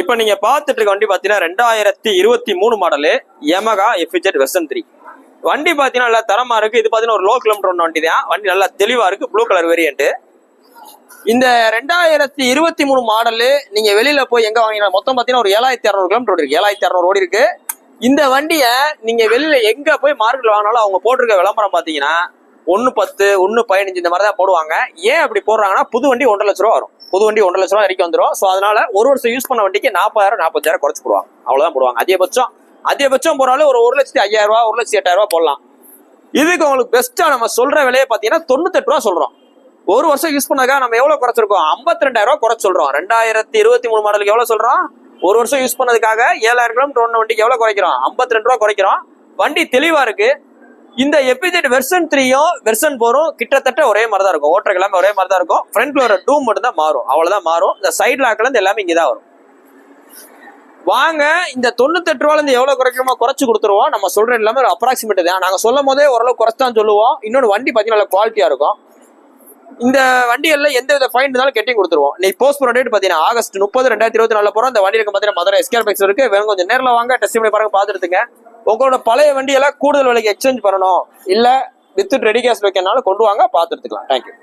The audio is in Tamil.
இப்ப நீங்க பாத்துட்டு இருக்க வண்டி பாத்தீங்கன்னா 2023 மாடலு Yamaha FZ வெர்சன் 3. வண்டி பாத்தீங்கன்னா நல்லா தரமா இருக்கு. இது பாத்தீங்கன்னா ஒரு லோ கிலோமீட்டர் வண்டி தான். வண்டி நல்லா தெளிவா இருக்கு. Blue colour variant. இந்த 2023 மாடலு நீங்க வெளியில போய் எங்க வாங்கினா மொத்தம் பாத்தீங்கன்னா ஒரு 7600 கிலோமீட்டர் ஓடி இருக்கு. 7600 ஓடி இருக்கு. இந்த வண்டிய நீங்க வெளியில எங்க போய் மார்க்கெட்ல வாங்கினாலும் அவங்க போட்டிருக்க விளம்பரம் பாத்தீங்கன்னா 1.10 1.15 இந்த மாதிரி தான் போடுவாங்க. ஏன் அப்படி போடுறாங்கன்னா புது வண்டி 1.5 லட்ச ரூபா வரும். புது வண்டி 1.5 லட்ச ரூபா வரைக்கும் வந்துடும். ஸோ அதனால ஒரு வருஷம் யூஸ் பண்ண வண்டிக்கு 40,000 45,000 குறைச்சு போடுவாங்க. அவ்வளவுதான் போடுவாங்க. அதிகபட்சம் போறாலும் ஒரு 1,05,000 ரூபா 1,08,000 ரூபா போடலாம். இதுக்கு உங்களுக்கு பெஸ்டா நம்ம சொல்ற விலையை பாத்தீங்கன்னா 98 ரூபா சொல்றோம். ஒரு வருஷம் யூஸ் பண்ணாக்கா நம்ம எவ்வளவு குறைச்சிருக்கோம்? 52,000 ரூபா குறைச்சு சொல்றோம். 2023 மாடலுக்கு எவ்வளவு சொல்றோம்? ஒரு வருஷம் யூஸ் பண்ணதுக்காக 7,000 கிலோமீட்டர் ஒன்று வண்டிக்கு எவ்வளவு குறைக்கிறோம்? 52 ரூபா குறைக்கிறோம். வண்டி தெளிவா இருக்கு. இந்த FZ வெர்சன் 3யும் வெர்சன் 4ம் கிட்டத்தட்ட ஒரே மாதிரி தான் இருக்கும். ஓட்டர்கள் எல்லாமே ஒரே மாதிரி தான் இருக்கும். ஃப்ரண்ட்ல ஒரு டூம் மட்டும் தான் மாறும். அவ்வளவுதான் மாறும். இந்த சைட் லாக்ல இருந்து எல்லாமே இங்கதான் வரும். வாங்க இந்த 98 ரூபால இருந்து எவ்வளவு குறைக்கணுமோ குறைச்சு கொடுத்துருவோம். நம்ம சொல்ற எல்லாமே ஒரு அப்ராக்சிமேட் தான். நாங்க சொல்லும் போதே ஓரளவு குறைச்தான் சொல்லுவோம். இன்னொரு வண்டி பாத்தீங்கன்னா நல்ல குவாலிட்டியா இருக்கும். இந்த வண்டிகள்ல எந்த வித ஃபைன் இருந்தாலும் கெட்டி கொடுத்துருவோம். நீ போஸ்ட் பண்ண டேட் பாத்தீங்கன்னா ஆகஸ்ட் 30 2024 போறோம். இந்த வண்டிக்கு பாத்தீங்கன்னா மதுரை எஸ்கேர் பைக்ஸ் இருக்கு. வேற கொஞ்சம் நேரில் வாங்க, டெஸ்ட் பண்ணி பாருங்க, பாத்துட்டுங்க. உங்களோட பழைய வண்டியெல்லாம் கூடுதல் விலைக்கு எக்ஸ்சேஞ்ச் பண்ணணும் இல்ல வித் ரெடி கேஷ் வைக்கனாலும் கொண்டு வாங்க, பாத்துட்டுக்கலாம். தேங்க்யூ.